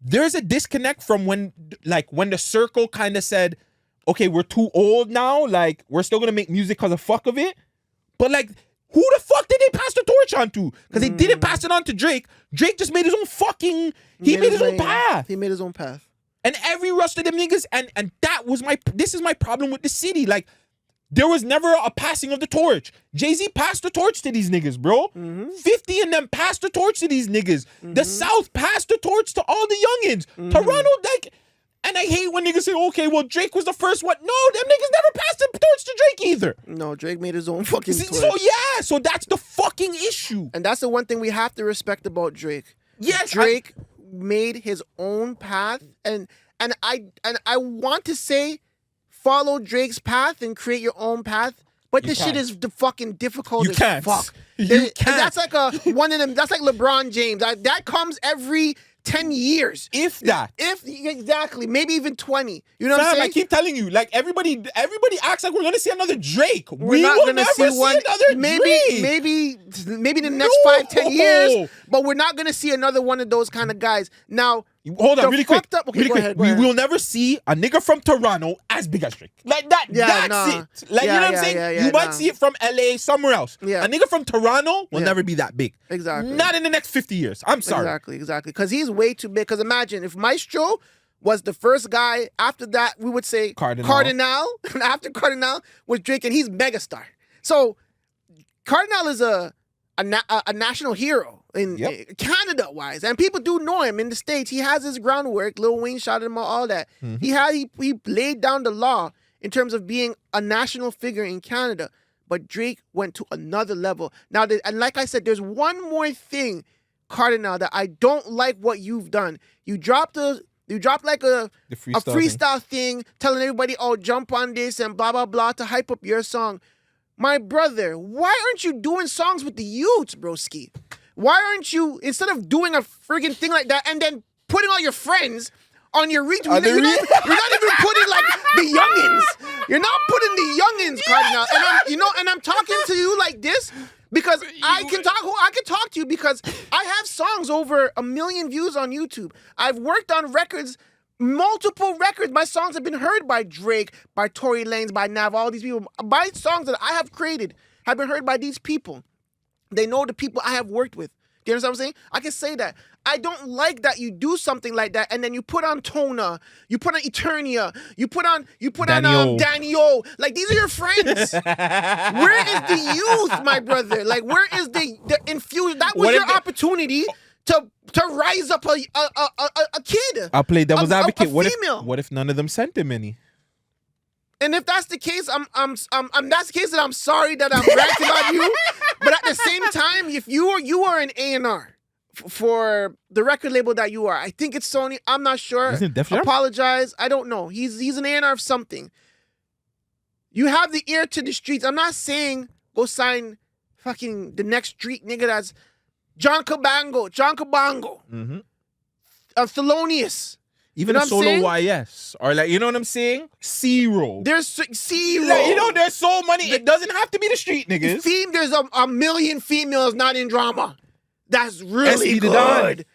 there's a disconnect from when the circle kind of said, okay, we're too old now. Like, we're still going to make music because of fuck of it. But, like, who the fuck did they pass the torch on to? Because they didn't pass it on to Drake. Drake just made his own fucking... He made his own path. He made his own path. And every rest of them niggas... And that was this is my problem with the city. Like, there was never a passing of the torch. Jay-Z passed the torch to these niggas, bro. 50 and them passed the torch to these niggas. The South passed the torch to all the youngins. Toronto, like... And I hate when niggas say, okay, well, Drake was the first one. No, them niggas never passed the torch to Drake either. No, Drake made his own fucking torch. So that's the fucking issue. And that's the one thing we have to respect about Drake. Yes, Drake made his own path, and I want to say follow Drake's path and create your own path, but this shit is the fucking difficult as fuck. You can't. That's like one of them. That's like LeBron James. That comes every 10 years. If that. Exactly. Maybe even 20. You know what I'm saying? I keep telling you, like, everybody acts like we're going to see another Drake. We're not going to see another Drake. Maybe the next 5-10 years, but we're not going to see another one of those kind of guys. Now, hold on, really quick. Okay, go ahead. We will never see a nigga from Toronto as big as Drake. Like that. That's it. Like, you know what I'm saying? You might see it from LA, somewhere else. Yeah. A nigga from Toronto will never be that big. Exactly. Not in the next 50 years. I'm sorry. Exactly. Because he's way too big. Because imagine if Maestro was the first guy. After that, we would say Cardinal. And after Cardinal was Drake, and he's megastar. So Cardinal is a national hero in Canada-wise, and people do know him in the States. He has his groundwork. Lil Wayne shouted him out, all that. He laid down the law in terms of being a national figure in Canada. But Drake went to another level. Now, and like I said, there's one more thing, Cardinal, that I don't like what you've done. You dropped like a freestyle thing, telling everybody, oh, jump on this and blah, blah, blah, to hype up your song. My brother, why aren't you doing songs with the youths, broski? Why aren't you, instead of doing a friggin' thing like that and then putting all your friends on your retweet, you're not even putting like the youngins. You're not putting the youngins, Cardinal. And I'm talking to you like this because I can talk to you because I have songs over 1 million views on YouTube. I've worked on records, multiple records. My songs have been heard by Drake, by Tory Lanez, by Nav, all these people. My songs that I have created have been heard by these people. They know the people I have worked with. Do you understand what I'm saying? I can say that. I don't like that you do something like that and then you put on Tona, you put on Eternia, you put on Danny O. Like, these are your friends. Where is the youth, my brother? Like, where is the infusion? That was your opportunity to rise up a kid. I'll play devil's advocate. What if none of them sent him any? And if that's the case, that's the case that I'm sorry that I'm ranting on you. But at the same time, if you are an A&R for the record label that you are, I think it's Sony. I'm not sure. Apologize. I don't know. He's an A&R of something. You have the ear to the streets. I'm not saying go sign fucking the next street nigga that's John Cabango, Thelonious. Even a solo YS. Or like, you know what I'm saying? C-roll. There's C-roll. Like, there's so many. It doesn't have to be the street niggas. There's a million females not in drama. That's really good.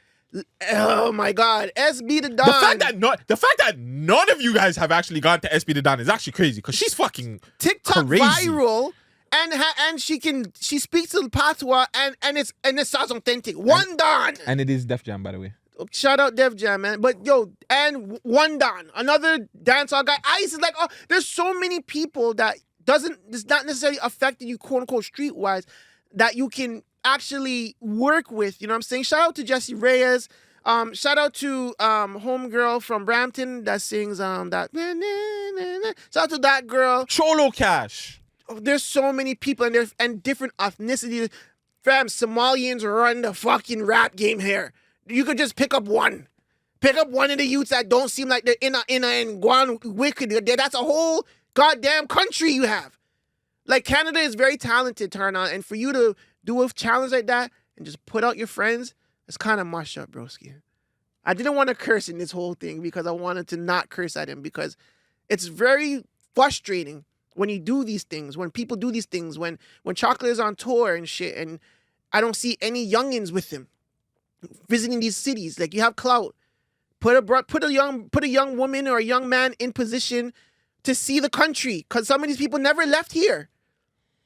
Oh my God. SB the Don. The fact that none of you guys have actually gone to SB the Don is actually crazy because she's fucking TikTok crazy. Viral. And she speaks to the patois and it sounds authentic. One Don. And it is Def Jam, by the way. Shout out Def Jam, man. But and One Don, another dancehall guy. Ice is like, oh, there's so many people that it's not necessarily affecting you, quote unquote, streetwise, that you can actually work with. You know what I'm saying? Shout out to Jessie Reyes. Shout out to homegirl from Brampton that sings that. Shout out to that girl. Cholo Cash. There's so many people and different ethnicities. Fam, Somalians run the fucking rap game here. You could just pick up one. Pick up one of the youths that don't seem like they're in and Guan wicked. That's a whole goddamn country you have. Like, Canada is very talented, Tarna, and for you to do a challenge like that and just put out your friends, it's kind of mush up, broski. I didn't want to curse in this whole thing because I wanted to not curse at him because it's very frustrating when you do these things, when people do these things, when Chocolate is on tour and shit, and I don't see any youngins with him visiting these cities. Like, you have clout. Put a young woman or a young man in position to see the country, because some of these people never left here.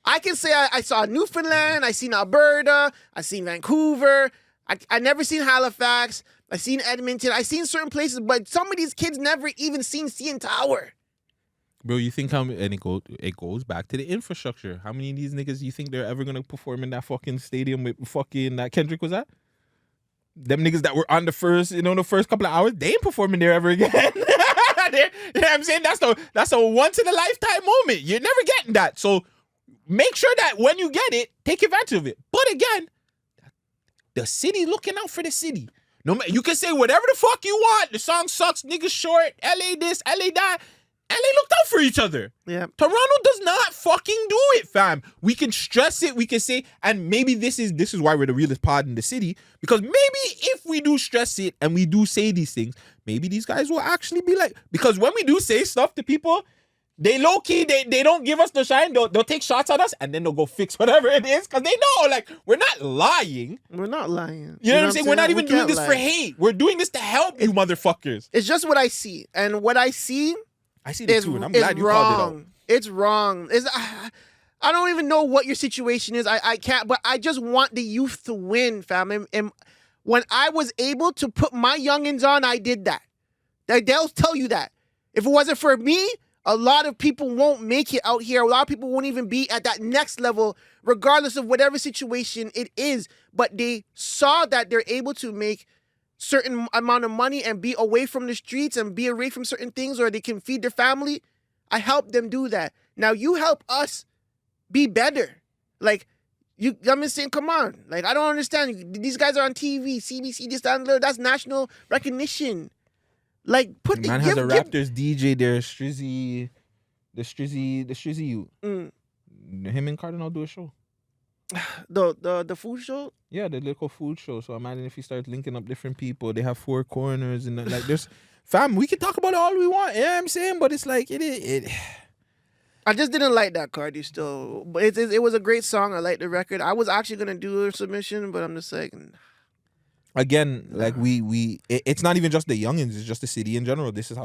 I can say I saw Newfoundland, I seen Alberta, I seen Vancouver, I never seen Halifax, I seen Edmonton, I seen certain places, but some of these kids never even seen CN Tower. Bro, you think and it goes back to the infrastructure. How many of these niggas you think they're ever gonna perform in that fucking stadium with fucking that Kendrick was at? Them niggas that were on the first couple of hours, they ain't performing there ever again. You know what I'm saying? That's a once in a lifetime moment. You're never getting that. So make sure that when you get it, take advantage of it. But again, the city looking out for the city. No, you can say whatever the fuck you want. The song sucks, niggas short, LA this, LA that. LA looked out for each other. Yeah. Toronto does not fucking do it, fam. We can stress it, we can say, and maybe this is why we're the realest pod in the city, because maybe if we do stress it and we do say these things, maybe these guys will actually be like, because when we do say stuff to people, they low-key, they don't give us the shine, they'll take shots at us, and then they'll go fix whatever it is, because they know, like, we're not lying. We're not lying. You know what I'm saying? We're not even doing this for hate. We're doing this to help you motherfuckers. It's just what I see. And what I see it too, and I'm glad you called it out. It's wrong. I don't even know what your situation is. I can't, but I just want the youth to win, fam. And when I was able to put my youngins on, I did that. They'll tell you that. If it wasn't for me, a lot of people won't make it out here. A lot of people won't even be at that next level, regardless of whatever situation it is. But they saw that they're able to make certain amount of money and be away from the streets and be away from certain things, or they can feed their family. I help them do that. Now you help us be better. Like, I'm saying, come on. Like, I don't understand. These guys are on TV, CBC, this, that, and that. That's national recognition. Like, put the... Man has a Raptors DJ there, the Strizzy you. Him and Cardinal do a show. The food show? Yeah, the little food show. So imagine if he starts linking up different people. They have 4 corners and like there's fam, we can talk about it all we want. Yeah, you know what I'm saying, but it's like it. I just didn't like that Cardi still. But it was a great song. I liked the record. I was actually gonna do a submission, but I'm just like, again, like it's not even just the youngins, it's just the city in general. This is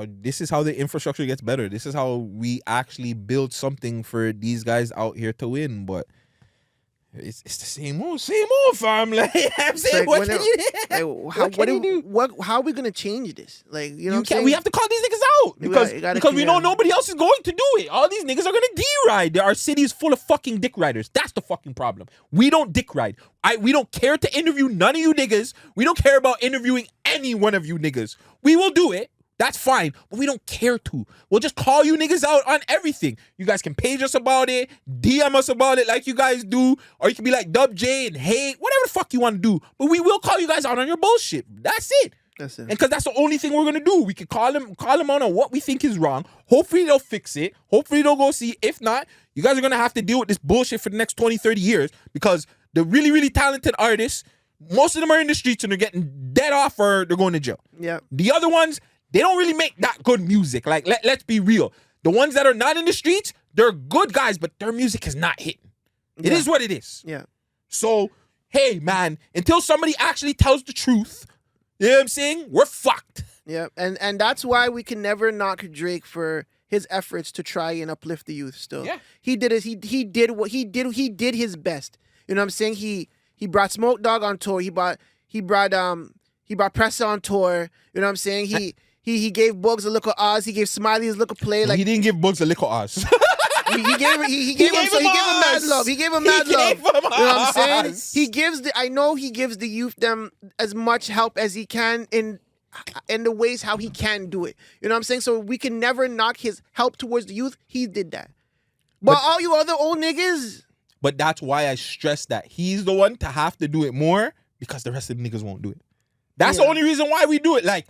how the infrastructure gets better. This is how we actually build something for these guys out here to win. But it's the same old fam. Like, I'm saying, like, how are we gonna change this? Like, you know, what I'm saying? We have to call these niggas out because we know nobody else is going to do it. All these niggas are gonna D-ride. Our city is full of fucking dick riders. That's the fucking problem. We don't dick ride. We don't care to interview none of you niggas. We don't care about interviewing any one of you niggas. We will do it. That's fine, but we don't care to. We'll just call you niggas out on everything. You guys can page us about it, DM us about it like you guys do, or you can be like Dub J and hate, whatever the fuck you want to do. But we will call you guys out on your bullshit. That's it. That's it. And because that's the only thing we're gonna do. We can call them out on what we think is wrong. Hopefully they'll fix it. Hopefully they'll go see. If not, you guys are gonna have to deal with this bullshit for the next 20, 30 years because the really, really talented artists, most of them are in the streets and they're getting dead off or they're going to jail. Yeah. The other ones, they don't really make that good music. Like, let's be real. The ones that are not in the streets, they're good guys, but their music is not hitting. It is what it is. Yeah. So, hey, man, until somebody actually tells the truth, you know what I'm saying? We're fucked. Yeah, and that's why we can never knock Drake for his efforts to try and uplift the youth still. Yeah. He did it. He did his best. You know what I'm saying? He brought Smoke Dogg on tour. He brought Pressa on tour. You know what I'm saying? He gave Bugs a little Oz. He gave Smiley his little play. Like, he didn't give Bugs a little Oz. he gave him mad love. He gave him mad love. You know what I'm saying? I know he gives the youth them as much help as he can in the ways how he can do it. You know what I'm saying? So we can never knock his help towards the youth. He did that. But all you other old niggas. But that's why I stress that he's the one to have to do it more because the rest of the niggas won't do it. That's the only reason why we do it. Like,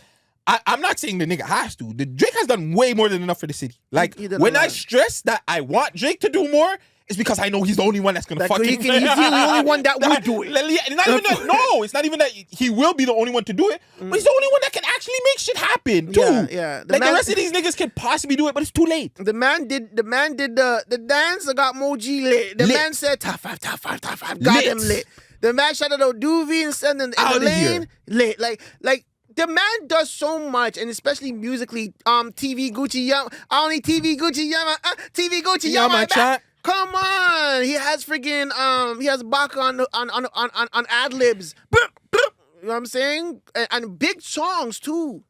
I'm not saying the nigga has to. Drake has done way more than enough for the city. Like, when I stress that I want Drake to do more, it's because I know he's the only one that's gonna fucking... He's the only one that will do it. It's not even that he will be the only one to do it, but he's the only one that can actually make shit happen, too. Yeah. The rest of these niggas can possibly do it, but it's too late. The man did the dance that got Moji lit. The man said, top five, got him lit. The man shouted out Doovie and sent in the lane, lit. Like, the man does so much, and especially musically. TV Gucci Yama, only TV Gucci Yama, TV Gucci Yama. Come on, he has friggin' he has Baka on ad libs. You know what I'm saying? And big songs too.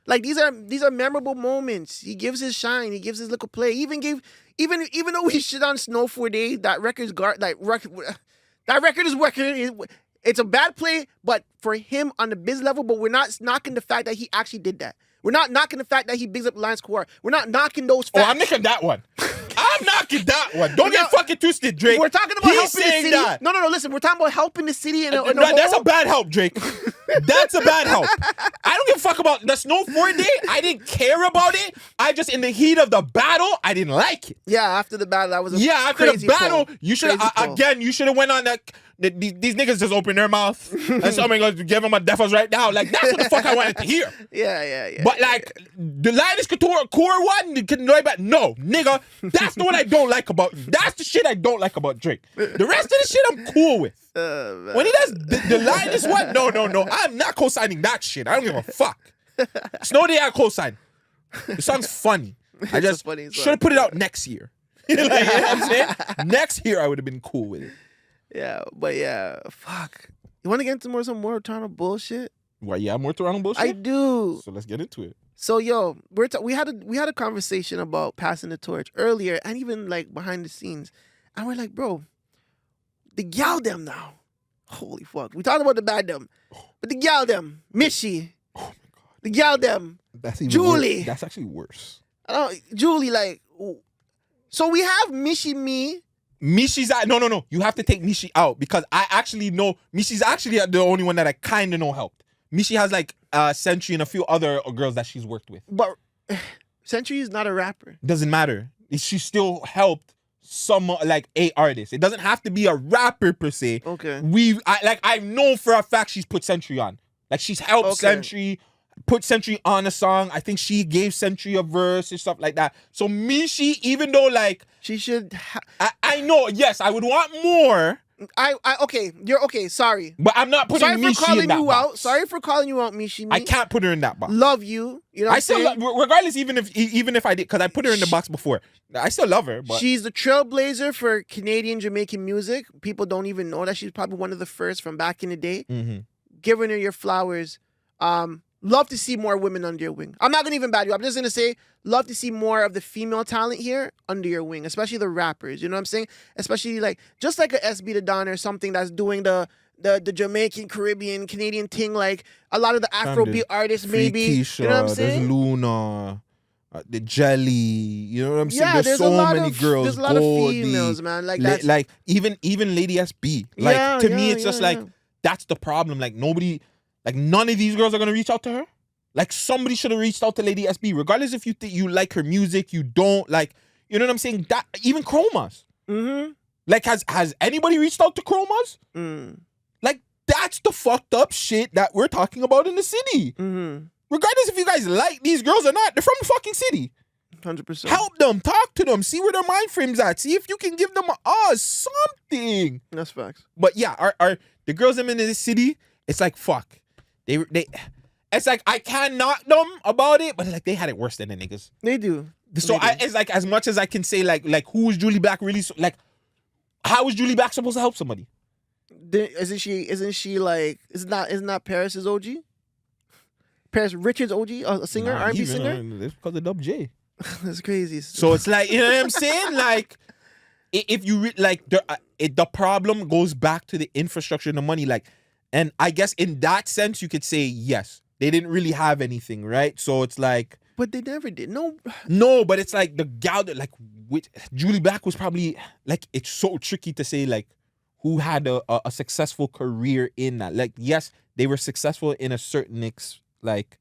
Like these are memorable moments. He gives his shine. He gives his little play. Even though we shit on Snow 4-Day, that record is working. It's a bad play, but for him on the biz level. But we're not knocking the fact that he actually did that. We're not knocking the fact that he bigs up Lance Core. We're not knocking those facts. Oh, I'm knocking that one. I'm knocking that one. Don't get fucking twisted, Drake. We're talking about helping the city. That. No. Listen, we're talking about helping the city in a That's a bad help, Drake. That's a bad help. I don't give a fuck about the Snow 4-Day. I didn't care about it. I just, in the heat of the battle, I didn't like it. Yeah, after the battle, that was after the battle, you should you should have went on that. These niggas just open their mouth and somebody goes to give them a defos right now. Like, that's what the fuck I wanted to hear. Yeah. But, like, the Linus Couture core one, no, nigga, that's the one I don't like about. That's the shit I don't like about Drake. The rest of the shit I'm cool with. When he does the Linus one, no, I'm not co-signing that shit. I don't give a fuck. Snow Day, I co-sign. The song's funny. I just should have put it out next year. Like, you know what I'm saying? Next year, I would have been cool with it. Yeah, but fuck. You want to get into some more Toronto bullshit? Why? Yeah, more Toronto bullshit. I do. So let's get into it. So yo, we had a conversation about passing the torch earlier, and even like behind the scenes, and we're like, bro, the gal them now. Holy fuck, we talked about the bad them, but the gal them, Mishy. Oh my god. The gal them. That's even Julie. Worse. That's actually worse. Julie, like, so we have Mishy me. Mishy's out. No. You have to take Mishy out because I actually know Mishy's actually the only one that I kind of know helped. Mishy has like Century and a few other girls that she's worked with. But Century is not a rapper. Doesn't matter. She still helped some like a artist. It doesn't have to be a rapper per se. Okay. I know for a fact she's put Century on. Like she's helped Century. Put Century on a song. I think she gave Century a verse and stuff like that. So Mishy, even though like she should, I know. Yes, I would want more. You're okay. Sorry, but I'm not putting Mishy in that box. Sorry for calling you out, Mishy. I can't put her in that box. Love you. You know. I still, regardless, even if I did, because I put her in the box before. I still love her. But she's the trailblazer for Canadian Jamaican music. People don't even know that she's probably one of the first from back in the day. Mm-hmm. Giving her your flowers. Love to see more women under your wing. I'm not going to even bad you. I'm just going to say, love to see more of the female talent here under your wing, especially the rappers. You know what I'm saying? Especially just like a SB the Don or something that's doing the Jamaican, Caribbean, Canadian thing, like a lot of the Afrobeat artists, maybe. Keisha, you know what I'm saying? There's Luna, the Jelly. You know what I'm saying? Yeah, there's so many girls. There's a lot of females, man. Like that's like even Lady SB. Like to me, it's just like that's the problem. Like nobody. Like, none of these girls are going to reach out to her. Like, somebody should have reached out to Lady SB. Regardless if you think you like her music, you don't. Like, you know what I'm saying? That even Chromas. Mm-hmm. Like, has anybody reached out to Chromas? Like, that's the fucked up shit that we're talking about in the city. Mm-hmm. Regardless if you guys like these girls or not, they're from the fucking city. 100%. Help them. Talk to them. See where their mind frame's at. See if you can give them something. That's facts. But yeah, are the girls in this city, it's like, fuck. They it's like I can't knock them about it, but like they had it worse than the niggas. They do. So it's like as much as I can say like who is Julie Black really like how is Julie Black supposed to help somebody? Isn't she like isn't that Paris's OG? Paris Richards OG, a singer, R&B singer? It's because of Dub J. That's crazy. So it's like, you know what I'm saying? Like if you like the problem goes back to the infrastructure and the money, like. And I guess in that sense, you could say, yes, they didn't really have anything, right? So it's like... But they never did. No, but it's like the gal that, like, Julie Black was probably, like, it's so tricky to say, like, who had a successful career in that. Like, yes, they were successful in a certain, like...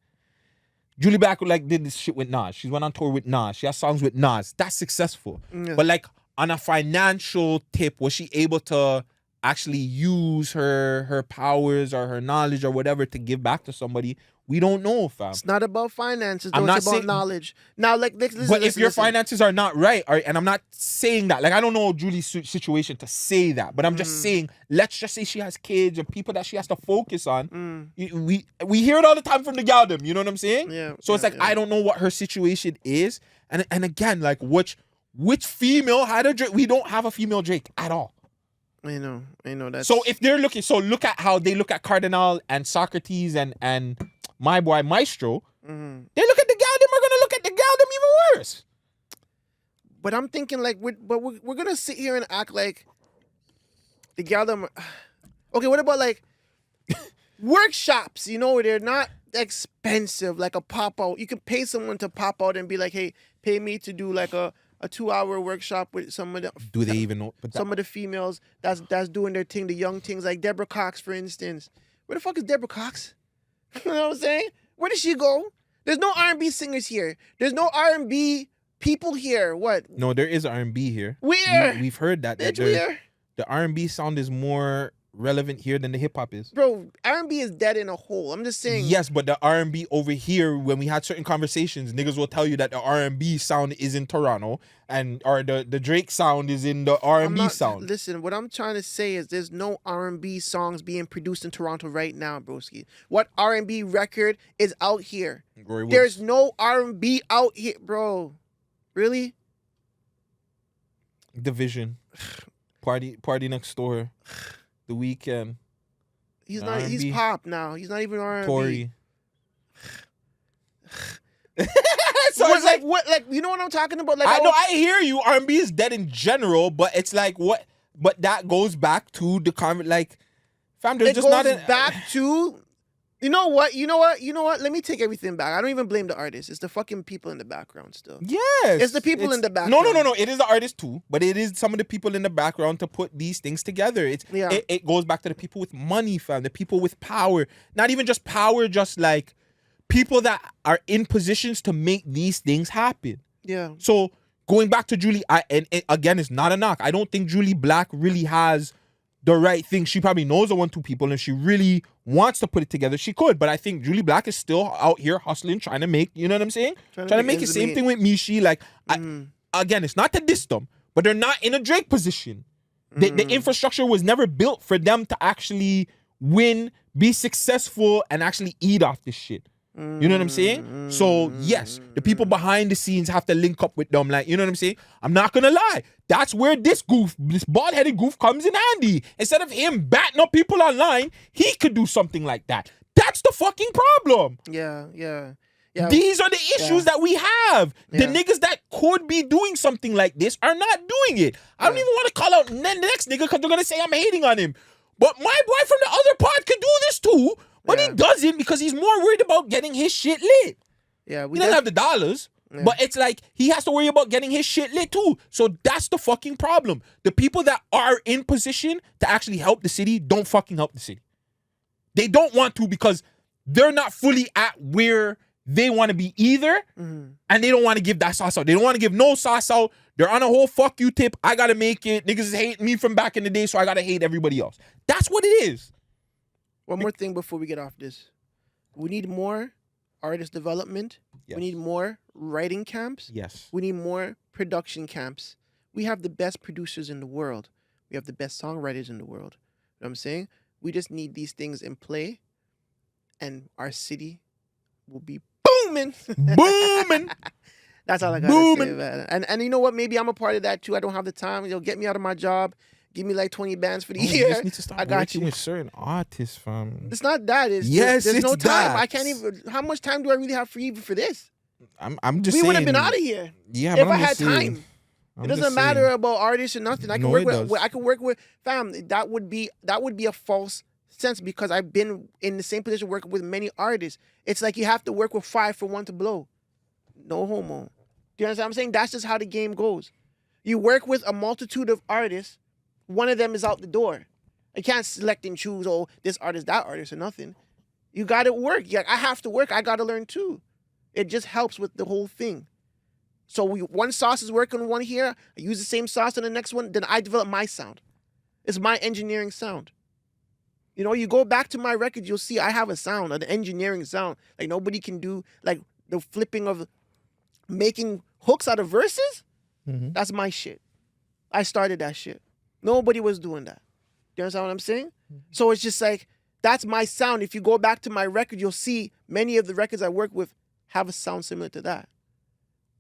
Julie Black, like, did this shit with Nas. She went on tour with Nas. She has songs with Nas. That's successful. Yeah. But, like, on a financial tip, was she able to... actually use her powers or her knowledge or whatever to give back to somebody We don't know, fam. It's not about finances, though. It's about knowledge. Now, like, listen, but if your finances are not right, and I'm not saying that, like, I don't know Julie's situation to say that, but I'm just saying, let's just say she has kids or people that she has to focus on. We hear it all the time from the gal them, you know what I'm saying? Yeah. So it's like, I don't know what her situation is. And again, like, which female had a Drake? We don't have a female Drake at all. I know that. So if they're looking, look at how they look at Cardinal and Socrates and my boy Maestro. They look at the gal, them are gonna look at the gal, them even worse. But I'm thinking, like, we're gonna sit here and act like the gal them. Okay, what about, like, workshops? You know, they're not expensive, like a pop out. You can pay someone to pop out and be like, hey, pay me to do like a 2-hour workshop with some of the. Do they even know? Some of the females that's doing their thing, the young things, like Deborah Cox, for instance. Where the fuck is Deborah Cox? You know what I'm saying? Where did she go? There's no R&B singers here. There's no R&B people here. What? No, there is R&B here. Where? We've heard that. Where? The R&B sound is more relevant here than the hip hop is. Bro, R&B is dead in a hole. I'm just saying. Yes, but the R&B over here, when we had certain conversations, niggas will tell you that the R&B sound is in Toronto or the Drake sound is in the R&B sound. Listen, what I'm trying to say is there's no R&B songs being produced in Toronto right now, broski. What R&B record is out here? There's no R&B out here, bro. Really? Division. Party Next Door. The Weeknd. He's not. R&B. He's pop now. He's not even R&B. Tory. So it's like what? Like, you know what I'm talking about? Like, I know. I hear you. R&B is dead in general, but it's like what? But that goes back to the like, fam. There's just not back to. You know what? Let me take everything back. I don't even blame the artist. It's the fucking people in the background still. Yes. It's the people in the background. No. It is the artist too, but it is some of the people in the background to put these things together. It goes back to the people with money, fam. The people with power. Not even just power, just like people that are in positions to make these things happen. Yeah. So going back to Julie, and again, it's not a knock. I don't think Julie Black really has the right thing. She probably knows the 1-2 people, and if she really wants to put it together, she could. But I think Julie Black is still out here hustling, trying to make, you know what I'm saying? Trying to make it. Same thing with Mishi. Like, again, it's not to diss them, but they're not in a Drake position. The infrastructure was never built for them to actually win, be successful, and actually eat off this shit. You know what I'm saying? So, yes, the people behind the scenes have to link up with them. Like, you know what I'm saying? I'm not going to lie. That's where this bald-headed goof comes in handy. Instead of him batting up people online, he could do something like that. That's the fucking problem. Yeah. These are the issues that we have. The niggas that could be doing something like this are not doing it. I don't even want to call out the next nigga because they're going to say I'm hating on him. But my boy from the other pod could do this too. But he doesn't because he's more worried about getting his shit lit. Yeah, he doesn't have the dollars. Yeah. But it's like he has to worry about getting his shit lit too. So that's the fucking problem. The people that are in position to actually help the city don't fucking help the city. They don't want to because they're not fully at where they want to be either. And they don't want to give that sauce out. They don't want to give no sauce out. They're on a whole fuck you tip. I got to make it. Niggas is hating me from back in the day, so I got to hate everybody else. That's what it is. One more thing before we get off this. We need more artist development. Yes. We need more writing camps. Yes. We need more production camps. We have the best producers in the world. We have the best songwriters in the world. You know what I'm saying? We just need these things in play, and our city will be booming. Booming. That's all I got to say, man. And you know what? Maybe I'm a part of that too. I don't have the time. Get me out of my job. Give me like 20 bands for the year. You just need to start working with certain artists, fam. It's not that. There's no time. That. I can't even. How much time do I really have for even for this? I'm just saying. We would have been out of here. Yeah, if I had time. It doesn't matter about artists or nothing. I can work with fam. That would be a false sense because I've been in the same position working with many artists. It's like you have to work with 5 for one to blow. No homo. Do you understand what I'm saying? That's just how the game goes. You work with a multitude of artists. One of them is out the door. You can't select and choose, this artist, that artist, or nothing. You got to work. I have to work. I got to learn too. It just helps with the whole thing. So one sauce is working on one here. I use the same sauce on the next one. Then I develop my sound. It's my engineering sound. You know, you go back to my records, you'll see I have a sound, an engineering sound. Like nobody can do, like the flipping of making hooks out of verses. Mm-hmm. That's my shit. I started that shit. Nobody was doing that. You understand what I'm saying? Mm-hmm. So it's just like, that's my sound. If you go back to my record, you'll see many of the records I work with have a sound similar to that.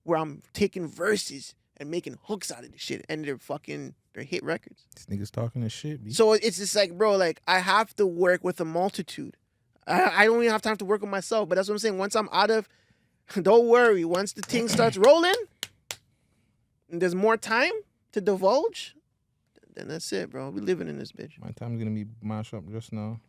Where I'm taking verses and making hooks out of the shit. And they're hit records. These niggas talking this shit, B. So it's just like, bro, like, I have to work with a multitude. I don't even have time to work with myself. But that's what I'm saying. Once I'm out of, don't worry. Once the thing starts rolling, and there's more time to divulge, then that's it, bro. We living in this bitch. My time's gonna be mashed up just now.